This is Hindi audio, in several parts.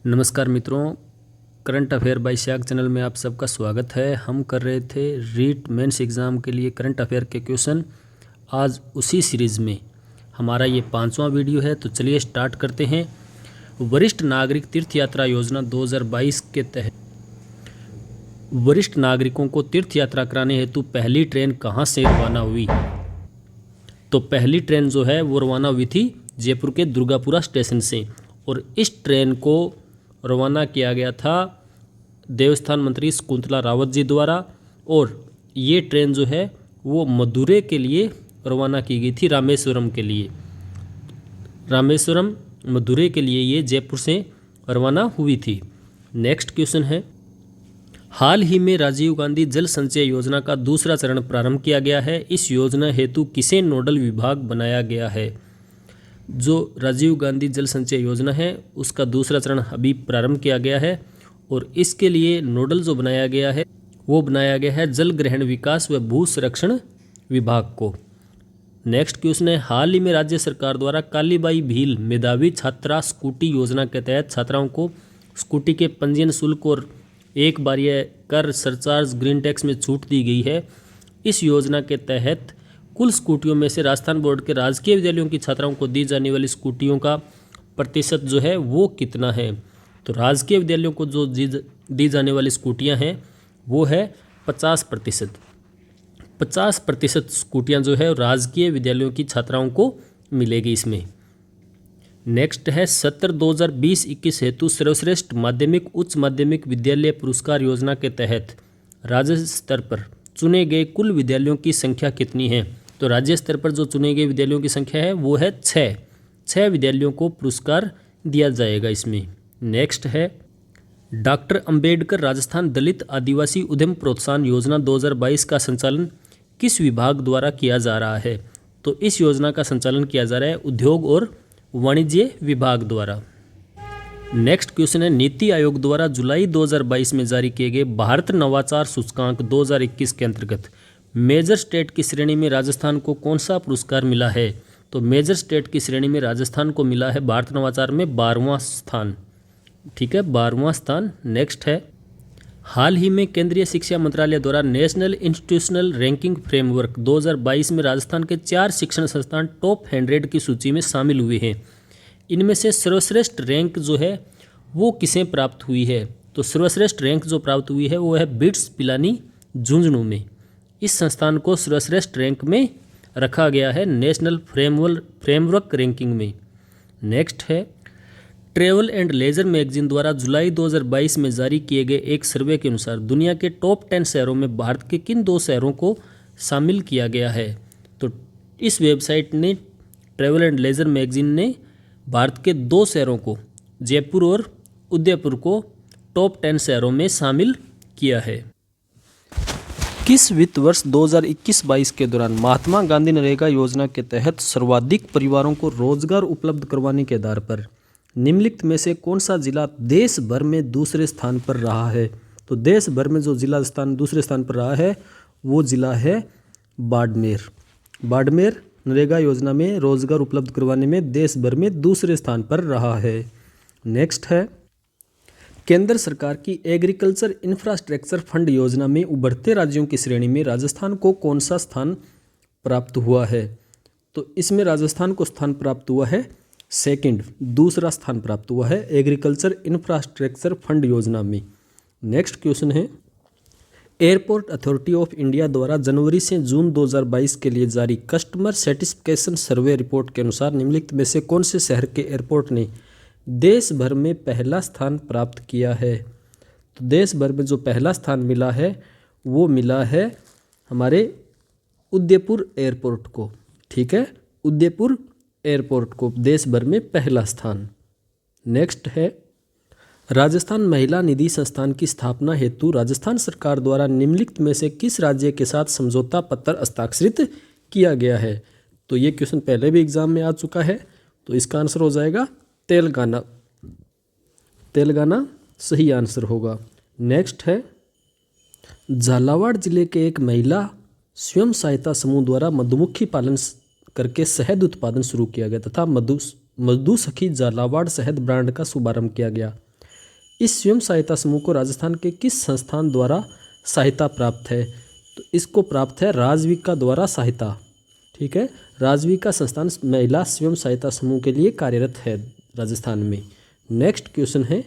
नमस्कार मित्रों, current affair bye saag channel में आप सबका स्वागत है। हम कर रहे थे रीट मेंस एग्ज़ाम के लिए करंट अफेयर के क्वेश्चन। आज उसी सीरीज़ में हमारा ये 5वां वीडियो है, तो चलिए स्टार्ट करते हैं। वरिष्ठ नागरिक तीर्थ यात्रा योजना 2022 के तहत वरिष्ठ नागरिकों को तीर्थ यात्रा कराने हेतु पहली ट्रेन कहाँ से रवाना हुई? तो पहली ट्रेन जो है वो रवाना हुई थी जयपुर के दुर्गापुरा स्टेशन से, और इस ट्रेन को रवाना किया गया था देवस्थान मंत्री शकुंतला रावत जी द्वारा। और ये ट्रेन जो है वो मदुरै के लिए रवाना की गई थी, रामेश्वरम के लिए। रामेश्वरम मदुरै के लिए ये जयपुर से रवाना हुई थी। नेक्स्ट क्वेश्चन है, हाल ही में राजीव गांधी जल संचय योजना का दूसरा चरण प्रारंभ किया गया है। इस योजना हेतु किसे नोडल विभाग बनाया गया है? जो राजीव गांधी जल संचय योजना है उसका दूसरा चरण अभी प्रारंभ किया गया है, और इसके लिए नोडल जो बनाया गया है वो बनाया गया है जल ग्रहण विकास व भू संरक्षण विभाग को। नेक्स्ट क्वेश्चन है, हाल ही में राज्य सरकार द्वारा कालीबाई भील मेधावी छात्रा स्कूटी योजना के तहत छात्राओं को स्कूटी के पंजीयन शुल्क और एक बारिया कर सरचार्ज ग्रीन टैक्स में छूट दी गई है। इस योजना के तहत कुल स्कूटियों में से राजस्थान बोर्ड के राजकीय विद्यालयों की छात्राओं को दी जाने वाली स्कूटियों का प्रतिशत जो है वो कितना है? तो राजकीय विद्यालयों को जो दी जाने वाली स्कूटियां हैं वो है 50%। 50% स्कूटियाँ जो है राजकीय विद्यालयों की छात्राओं को मिलेगी इसमें। नेक्स्ट है, सत्र 2020-21 हेतु सर्वश्रेष्ठ माध्यमिक उच्च माध्यमिक विद्यालय पुरस्कार योजना के तहत राज्य स्तर पर चुने गए कुल विद्यालयों की संख्या कितनी है? तो राज्य स्तर पर जो चुने गए विद्यालयों की संख्या है वो है 6 विद्यालयों को पुरस्कार दिया जाएगा इसमें। नेक्स्ट है, डॉक्टर अंबेडकर राजस्थान दलित आदिवासी उद्यम प्रोत्साहन योजना 2022 का संचालन किस विभाग द्वारा किया जा रहा है? तो इस योजना का संचालन किया जा रहा है उद्योग और वाणिज्य विभाग द्वारा। नेक्स्ट क्वेश्चन है, नीति आयोग द्वारा जुलाई 2022 में जारी किए गए भारत नवाचार सूचकांक 2021 के अंतर्गत मेजर स्टेट की श्रेणी में राजस्थान को कौन सा पुरस्कार मिला है? तो मेजर स्टेट की श्रेणी में राजस्थान को मिला है भारत नवाचार में 12वां स्थान। ठीक है, 12वां स्थान। नेक्स्ट है, हाल ही में केंद्रीय शिक्षा मंत्रालय द्वारा नेशनल इंस्टीट्यूशनल रैंकिंग फ्रेमवर्क 2022 में राजस्थान के 4 शिक्षण संस्थान टॉप 100 की सूची में शामिल हुए हैं। इनमें से सर्वश्रेष्ठ रैंक जो है वो किसे प्राप्त हुई है? तो सर्वश्रेष्ठ रैंक जो प्राप्त हुई है वो है बिट्स पिलानी झुंझुनू में। इस संस्थान को सर्वश्रेष्ठ रैंक में रखा गया है नेशनल फ्रेमवर्क रैंकिंग में। नेक्स्ट है, ट्रैवल एंड लेजर मैगजीन द्वारा जुलाई 2022 में जारी किए गए एक सर्वे के अनुसार दुनिया के टॉप 10 शहरों में भारत के किन 2 शहरों को शामिल किया गया है? तो इस वेबसाइट ने, ट्रैवल एंड लेजर मैगजीन ने भारत के 2 शहरों को, जयपुर और उदयपुर को टॉप 10 शहरों में शामिल किया है। किस वित्त वर्ष 2021-22 के दौरान महात्मा गांधी नरेगा योजना के तहत सर्वाधिक परिवारों को रोजगार उपलब्ध करवाने के आधार पर निम्नलिखित में से कौन सा जिला देश भर में दूसरे स्थान पर रहा है? तो देश भर में जो जिला दूसरे स्थान पर रहा है वो जिला है बाड़मेर। बाड़मेर नरेगा योजना में रोजगार उपलब्ध करवाने में देश भर में दूसरे स्थान पर रहा है। नेक्स्ट है, केंद्र सरकार की एग्रीकल्चर इंफ्रास्ट्रक्चर फंड योजना में उभरते राज्यों की श्रेणी में राजस्थान को कौन सा स्थान प्राप्त हुआ है? तो इसमें राजस्थान को स्थान प्राप्त हुआ है सेकंड, दूसरा स्थान प्राप्त हुआ है एग्रीकल्चर इंफ्रास्ट्रक्चर फंड योजना में। नेक्स्ट क्वेश्चन है, एयरपोर्ट अथॉरिटी ऑफ इंडिया द्वारा जनवरी से जून 2022 के लिए जारी कस्टमर सेटिस्फेक्शन सर्वे रिपोर्ट के अनुसार निम्नलिखित में से कौन से शहर के एयरपोर्ट ने देश भर में पहला स्थान प्राप्त किया है? तो देश भर में जो पहला स्थान मिला है वो मिला है हमारे उदयपुर एयरपोर्ट को। ठीक है, उदयपुर एयरपोर्ट को देश भर में पहला स्थान। नेक्स्ट है, राजस्थान महिला निधि संस्थान की स्थापना हेतु राजस्थान सरकार द्वारा निम्नलिखित में से किस राज्य के साथ समझौता पत्र हस्ताक्षरित किया गया है? तो ये क्वेश्चन पहले भी एग्जाम में आ चुका है, तो इसका आंसर हो जाएगा तेलंगाना। तेलंगाना सही आंसर होगा। नेक्स्ट है, झालावाड़ जिले के एक महिला स्वयं सहायता समूह द्वारा मधुमक्खी पालन करके शहद उत्पादन शुरू किया गया तथा मधु सखी झालावाड़ शहद ब्रांड का शुभारंभ किया गया। इस स्वयं सहायता समूह को राजस्थान के किस संस्थान द्वारा सहायता प्राप्त है? तो इसको प्राप्त है राजविका द्वारा सहायता। ठीक है, राजविका संस्थान महिला स्वयं सहायता समूह के लिए कार्यरत है राजस्थान में। नेक्स्ट क्वेश्चन है,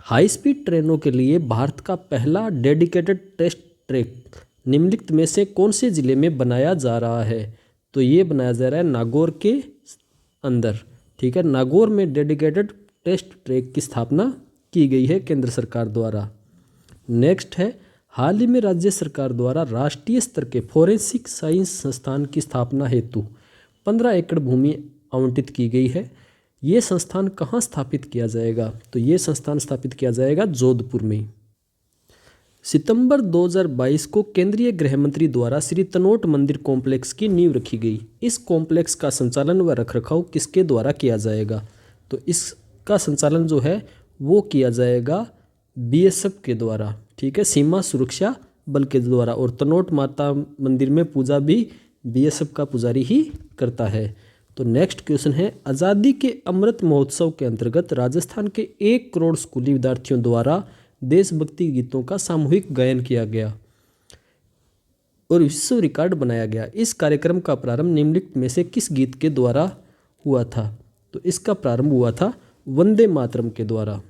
हाई स्पीड ट्रेनों के लिए भारत का पहला डेडिकेटेड टेस्ट ट्रैक निम्नलिखित में से कौन से जिले में बनाया जा रहा है? तो ये बनाया जा रहा है नागौर के अंदर। ठीक है, नागौर में डेडिकेटेड टेस्ट ट्रैक की स्थापना की गई है केंद्र सरकार द्वारा। नेक्स्ट है, हाल ही में राज्य सरकार द्वारा राष्ट्रीय स्तर के फोरेंसिक साइंस संस्थान की स्थापना हेतु 15 एकड़ भूमि आवंटित की गई है। ये संस्थान कहाँ स्थापित किया जाएगा? तो ये संस्थान स्थापित किया जाएगा जोधपुर में। सितंबर 2022 को केंद्रीय गृह मंत्री द्वारा श्री तनोट मंदिर कॉम्प्लेक्स की नींव रखी गई। इस कॉम्प्लेक्स का संचालन व रखरखाव किसके द्वारा किया जाएगा? तो इसका संचालन जो है वो किया जाएगा बीएसएफ के द्वारा। ठीक है, सीमा सुरक्षा बल के द्वारा। और तनोट माता मंदिर में पूजा भी बीएसएफ का पुजारी ही करता है। तो नेक्स्ट क्वेश्चन है, आज़ादी के अमृत महोत्सव के अंतर्गत राजस्थान के 1 करोड़ स्कूली विद्यार्थियों द्वारा देशभक्ति गीतों का सामूहिक गायन किया गया और विश्व रिकॉर्ड बनाया गया। इस कार्यक्रम का प्रारंभ निम्नलिखित में से किस गीत के द्वारा हुआ था? तो इसका प्रारंभ हुआ था वंदे मातरम के द्वारा।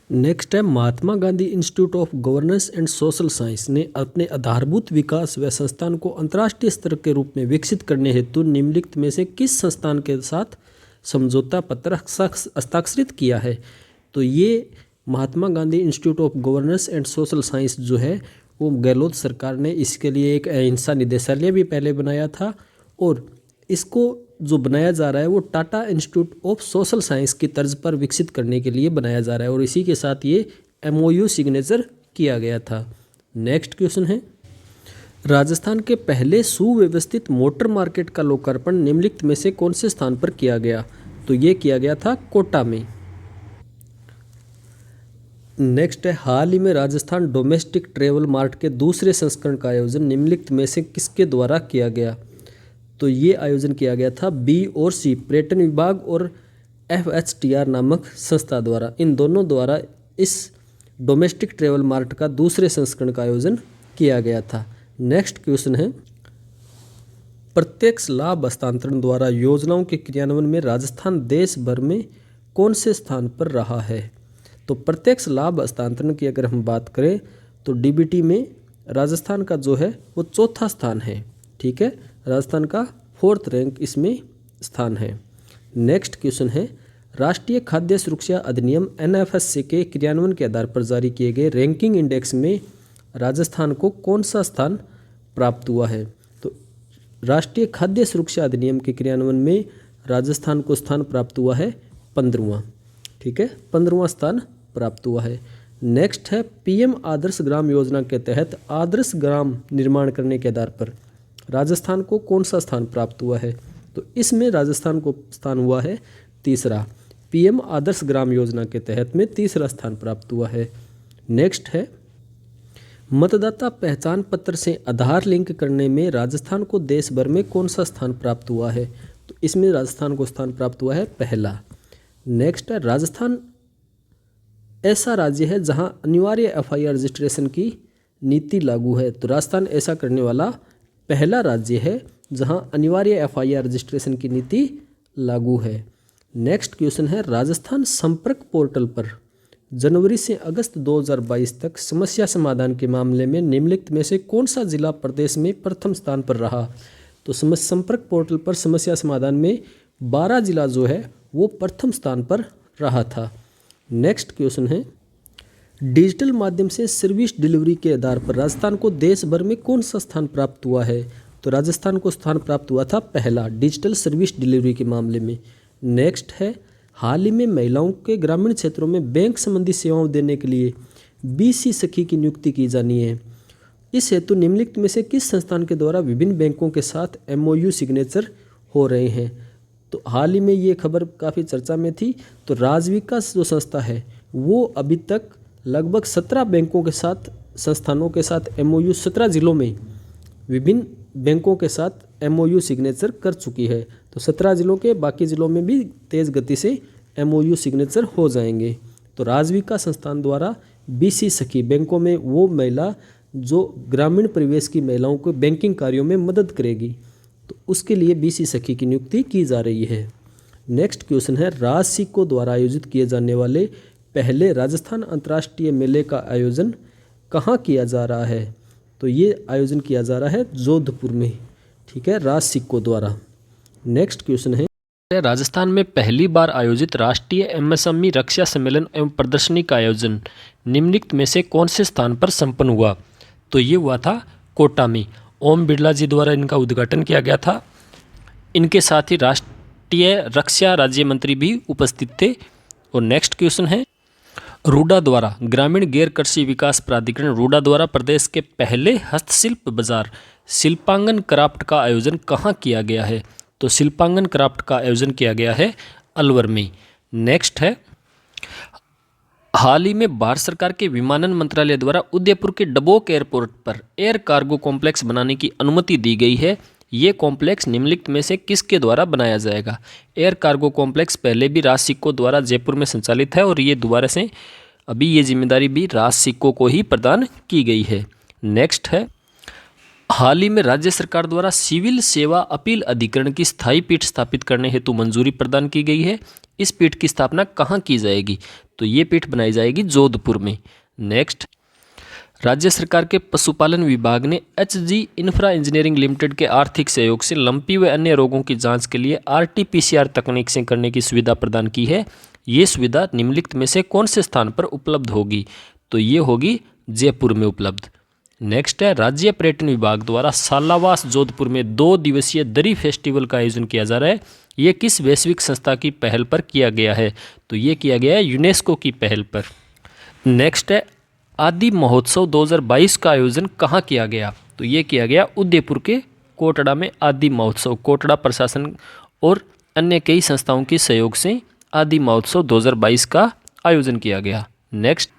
नेक्स्ट है, Mahatma Gandhi institute of governance and social science ने अपने आधारभूत विकास व संस्थान को अंतर्राष्ट्रीय स्तर के रूप में विकसित करने हेतु निम्नलिखित में से किस संस्थान के साथ समझौता पत्र हस्ताक्षरित किया है? तो ये Mahatma Gandhi institute of governance and social science जो है वो गहलोत सरकार ने इसके लिए एक अहिंसा निदेशालय भी पहले बनाया था और इसको जो बनाया जा रहा है वो Tata institute of social science की तर्ज पर विकसित करने के लिए बनाया जा रहा है और इसी के साथ ये MOU सिग्नेचर किया गया था। नेक्स्ट क्वेश्चन है, राजस्थान के पहले सुव्यवस्थित मोटर मार्केट का लोकार्पण निम्नलिखित में से कौन से स्थान पर किया गया? तो ये किया गया था कोटा में। नेक्स्ट है, हाल ही में राजस्थान डोमेस्टिक ट्रेवल मार्ट के दूसरे संस्करण का आयोजन निम्नलिखित में से किसके द्वारा किया गया? तो ये आयोजन किया गया था B&C पर्यटन विभाग और FHTR नामक संस्था द्वारा। इन दोनों द्वारा इस डोमेस्टिक ट्रेवल मार्ट का दूसरे संस्करण का आयोजन किया गया था। नेक्स्ट क्वेश्चन है, प्रत्यक्ष लाभ हस्तांतरण द्वारा योजनाओं के क्रियान्वयन में राजस्थान देश भर में कौन से स्थान पर रहा है? तो प्रत्यक्ष लाभ हस्तांतरण की अगर हम बात करें तो DBT में राजस्थान का जो है वो 4था स्थान है। ठीक है, राजस्थान का 4th रैंक इसमें स्थान है। नेक्स्ट क्वेश्चन है, राष्ट्रीय खाद्य सुरक्षा अधिनियम NFSC के क्रियान्वयन के आधार पर जारी किए गए रैंकिंग इंडेक्स में राजस्थान को कौन सा स्थान प्राप्त हुआ है? तो राष्ट्रीय खाद्य सुरक्षा अधिनियम के क्रियान्वयन में राजस्थान को स्थान प्राप्त हुआ है 15वां। ठीक है, 15वां स्थान प्राप्त हुआ है। नेक्स्ट है, PM आदर्श ग्राम योजना के तहत आदर्श ग्राम निर्माण करने के आधार पर राजस्थान को कौन सा स्थान प्राप्त हुआ है? तो इसमें राजस्थान को स्थान हुआ है 3रा। PM आदर्श ग्राम योजना के तहत में 3रा स्थान प्राप्त हुआ है। नेक्स्ट है, मतदाता पहचान पत्र से आधार लिंक करने में राजस्थान को देश भर में कौन सा स्थान प्राप्त हुआ है? तो इसमें राजस्थान को स्थान प्राप्त हुआ है 1ला। नेक्स्ट है, राजस्थान ऐसा राज्य है जहां अनिवार्य FIR रजिस्ट्रेशन की नीति लागू है। तो राजस्थान ऐसा करने वाला पहला राज्य है जहां अनिवार्य FIR रजिस्ट्रेशन की नीति लागू है। नेक्स्ट क्वेश्चन है, राजस्थान संपर्क पोर्टल पर जनवरी से अगस्त 2022 तक समस्या समाधान के मामले में निम्नलिखित में से कौन सा जिला प्रदेश में प्रथम स्थान पर रहा? तो संपर्क पोर्टल पर समस्या समाधान में 12 जिला जो है वो प्रथम स्थान पर रहा था। नेक्स्ट क्वेश्चन है, डिजिटल माध्यम से सर्विस डिलीवरी के आधार पर राजस्थान को देश भर में कौन सा स्थान प्राप्त हुआ है? तो राजस्थान को स्थान प्राप्त हुआ था 1ला डिजिटल सर्विस डिलीवरी के मामले में। नेक्स्ट है, हाल ही में महिलाओं के ग्रामीण क्षेत्रों में बैंक संबंधी सेवाओं देने के लिए BC सखी की नियुक्ति की जानी है। इस हेतु निम्नलिखित में से किस संस्थान के द्वारा विभिन्न बैंकों के साथ MOU सिग्नेचर हो रहे हैं? तो हाल ही में ये खबर काफ़ी चर्चा में थी। तो राजविका जो संस्था है वो अभी तक लगभग 17 बैंकों के साथ संस्थानों के साथ MOU 17 जिलों में विभिन्न बैंकों के साथ MOU सिग्नेचर कर चुकी है। तो 17 जिलों के बाकी जिलों में भी तेज़ गति से MOU सिग्नेचर हो जाएंगे। तो राजविका संस्थान द्वारा बीसी सखी बैंकों में वो महिला जो ग्रामीण परिवेश की महिलाओं को बैंकिंग कार्यों में मदद करेगी, तो उसके लिए बीसी सखी की नियुक्ति की जा रही है। नेक्स्ट क्वेश्चन है, राज सिक्को द्वारा आयोजित किए जाने वाले पहले राजस्थान अंतर्राष्ट्रीय मेले का आयोजन कहाँ किया जा रहा है? तो ये आयोजन किया जा रहा है जोधपुर में, ठीक है, राज सिक्को द्वारा। नेक्स्ट क्वेश्चन है, राजस्थान में पहली बार आयोजित राष्ट्रीय एमएसएमई रक्षा सम्मेलन एवं प्रदर्शनी का आयोजन निम्नलिखित में से कौन से स्थान पर संपन्न हुआ? तो ये हुआ था कोटा में। ओम बिरला जी द्वारा इनका उद्घाटन किया गया था। इनके साथ ही राष्ट्रीय रक्षा राज्य मंत्री भी उपस्थित थे। और नेक्स्ट क्वेश्चन है, रूडा द्वारा ग्रामीण गैर कृषि विकास प्राधिकरण रूडा द्वारा प्रदेश के पहले हस्तशिल्प बाजार शिल्पांगन क्राफ्ट का आयोजन कहाँ किया गया है? तो शिल्पांगन क्राफ्ट का आयोजन किया गया है अलवर में। नेक्स्ट है, हाल ही में भारत सरकार के विमानन मंत्रालय द्वारा उदयपुर के डबोक एयरपोर्ट पर एयर कार्गो कॉम्प्लेक्स बनाने की अनुमति दी गई है। ये कॉम्प्लेक्स निम्नलिखित में से किसके द्वारा बनाया जाएगा? एयर कार्गो कॉम्प्लेक्स पहले भी राज सिक्को द्वारा जयपुर में संचालित है और ये दोबारा से अभी ये जिम्मेदारी भी राज सिक्को को ही प्रदान की गई है। नेक्स्ट है, हाल ही में राज्य सरकार द्वारा सिविल सेवा अपील अधिकरण की स्थायी पीठ स्थापित करने हेतु मंजूरी प्रदान की गई है। इस पीठ की स्थापना कहाँ की जाएगी? तो ये पीठ बनाई जाएगी जोधपुर में। नेक्स्ट, राज्य सरकार के पशुपालन विभाग ने एचजी इंफ्रा इंजीनियरिंग लिमिटेड के आर्थिक सहयोग से लंपी व अन्य रोगों की जांच के लिए आरटीपीसीआर तकनीक से करने की सुविधा प्रदान की है। ये सुविधा निम्नलिखित में से कौन से स्थान पर उपलब्ध होगी? तो ये होगी जयपुर में उपलब्ध। नेक्स्ट है, राज्य पर्यटन विभाग द्वारा सालावास जोधपुर में 2 दिवसीय दरी फेस्टिवल का आयोजन किया जा रहा है। ये किस वैश्विक संस्था की पहल पर किया गया है? तो ये किया गया है यूनेस्को की पहल पर। नेक्स्ट है, आदि महोत्सव 2022 का आयोजन कहाँ किया गया? तो ये किया गया उदयपुर के कोटड़ा में। आदि महोत्सव कोटड़ा प्रशासन और अन्य कई संस्थाओं के सहयोग से आदि महोत्सव 2022 का आयोजन किया गया। नेक्स्ट,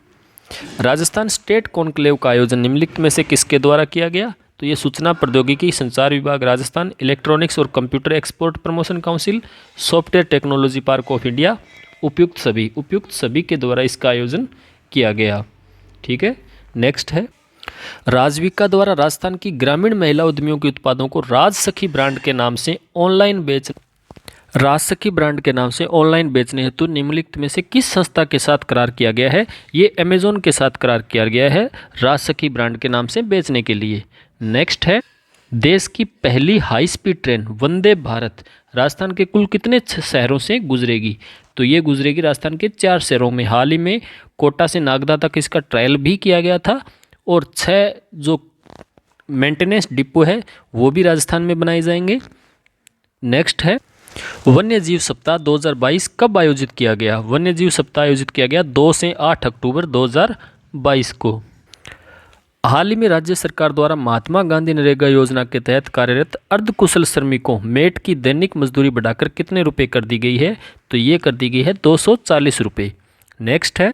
राजस्थान स्टेट कॉन्क्लेव का आयोजन निम्नलिखित में से किसके द्वारा किया गया? तो ये सूचना प्रौद्योगिकी संचार विभाग राजस्थान, इलेक्ट्रॉनिक्स और computer export promotion council, software technology park of India, उपयुक्त सभी के द्वारा इसका आयोजन किया गया। ठीक है। नेक्स्ट है, राजविका द्वारा राजस्थान की ग्रामीण महिला उद्यमियों के उत्पादों को राजसखी ब्रांड के नाम से ऑनलाइन बेचने हेतु निम्नलिखित में से किस संस्था के साथ करार किया गया है? ये अमेजोन के साथ करार किया गया है राजसखी ब्रांड के नाम से बेचने के लिए। नेक्स्ट है, देश की पहली high speed train Vande Bharat Rajasthan के कुल कितने शहरों से गुजरेगी? तो ये गुजरेगी राजस्थान के 4 शहरों में। हाल ही में कोटा से नागदा तक इसका ट्रायल भी किया गया था और 6 जो मेंटेनेंस डिपो है वो भी राजस्थान में बनाए जाएंगे। नेक्स्ट है, वन्य जीव सप्ताह 2022 कब आयोजित किया गया? वन्य जीव सप्ताह आयोजित किया गया 2 से 8 अक्टूबर 2022 को। हाल ही में राज्य सरकार द्वारा महात्मा गांधी नरेगा योजना के तहत कार्यरत अर्धकुशल श्रमिकों मेट की दैनिक मजदूरी बढ़ाकर कितने रुपए कर दी गई है? तो ये कर दी गई है 240 रुपये। नेक्स्ट है,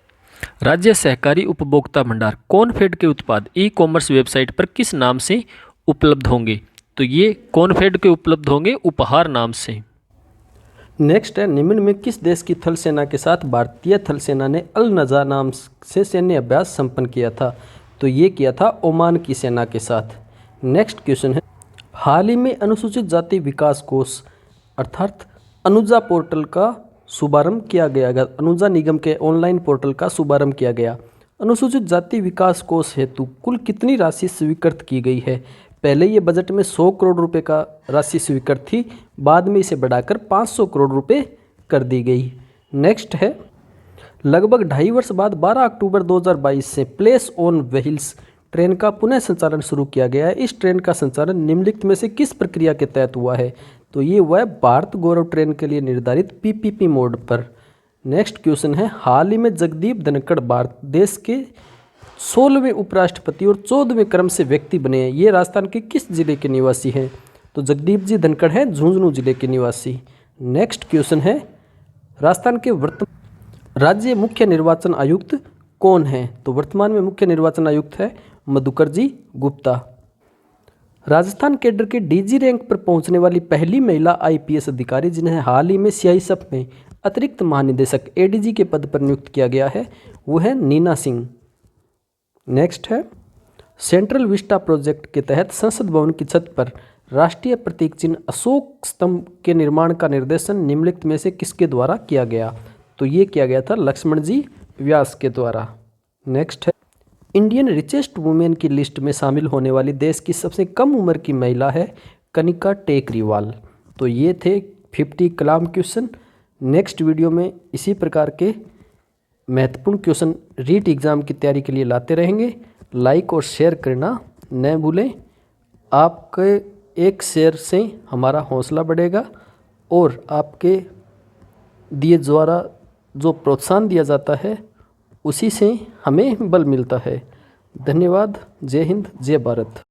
राज्य सहकारी उपभोक्ता भंडार कॉनफेड के उत्पाद ई कॉमर्स वेबसाइट पर किस नाम से उपलब्ध होंगे? तो ये कॉनफेड के उपलब्ध होंगे उपहार नाम से। नेक्स्ट है, निम्न में किस देश की थल सेना के साथ भारतीय थल सेना ने अल नजा नाम से सैन्य अभ्यास संपन्न किया था? तो ये किया था ओमान की सेना के साथ। नेक्स्ट क्वेश्चन है, हाल ही में अनुसूचित जाति विकास कोष अर्थात अनुजा पोर्टल का शुभारंभ किया गया। अनुजा निगम के ऑनलाइन पोर्टल का शुभारंभ किया गया। अनुसूचित जाति विकास कोष हेतु कुल कितनी राशि स्वीकृत की गई है? पहले ये बजट में 100 करोड़ रुपए का राशि स्वीकृत थी, बाद में इसे बढ़ाकर 500 करोड़ रुपए कर दी गई। नेक्स्ट है, लगभग 2.5 वर्ष बाद 12 अक्टूबर 2022 से प्लेस ऑन व्हील्स ट्रेन का पुनः संचालन शुरू किया गया है। इस ट्रेन का संचालन निम्नलिखित में से किस प्रक्रिया के तहत हुआ है? तो ये हुआ है भारत गौरव ट्रेन के लिए निर्धारित पीपीपी मोड पर। नेक्स्ट क्वेश्चन है, हाल ही में जगदीप धनखड़ भारत देश के 16वें उपराष्ट्रपति और 14वें क्रम से व्यक्ति बने हैं। ये राजस्थान के किस जिले के निवासी हैं? तो जगदीप जी धनखड़ हैं झुंझुनू जिले के निवासी। नेक्स्ट क्वेश्चन है, राजस्थान के राज्य मुख्य निर्वाचन आयुक्त कौन है? तो वर्तमान में मुख्य निर्वाचन आयुक्त है मधुकर जी गुप्ता। राजस्थान कैडर के डीजी रैंक पर पहुंचने वाली पहली महिला आईपीएस अधिकारी जिन्हें हाल ही में सीआईएसएफ में अतिरिक्त महानिदेशक एडीजी के पद पर नियुक्त किया गया है वो है नीना सिंह। नेक्स्ट है सेंट्रल विस्टा प्रोजेक्ट के तहत संसद भवन की छत पर राष्ट्रीय प्रतीक चिन्ह अशोक स्तंभ के निर्माण का निर्देशन निम्नलिखित में से किसके द्वारा किया गया? तो ये किया गया था लक्ष्मण जी व्यास के द्वारा। नेक्स्ट है इंडियन रिचेस्ट वुमेन की लिस्ट में शामिल होने वाली देश की सबसे कम उम्र की महिला है कनिका टेकरीवाल। तो ये थे 50 कलाम क्वेश्चन। नेक्स्ट वीडियो में इसी प्रकार के महत्वपूर्ण क्वेश्चन रीट एग्ज़ाम की तैयारी के लिए लाते रहेंगे। लाइक और शेयर करना न भूलें। आपके एक शेयर से हमारा हौसला बढ़ेगा और आपके दिए द्वारा जो प्रोत्साहन दिया जाता है उसी से हमें बल मिलता है। धन्यवाद। जय हिंद, जय भारत।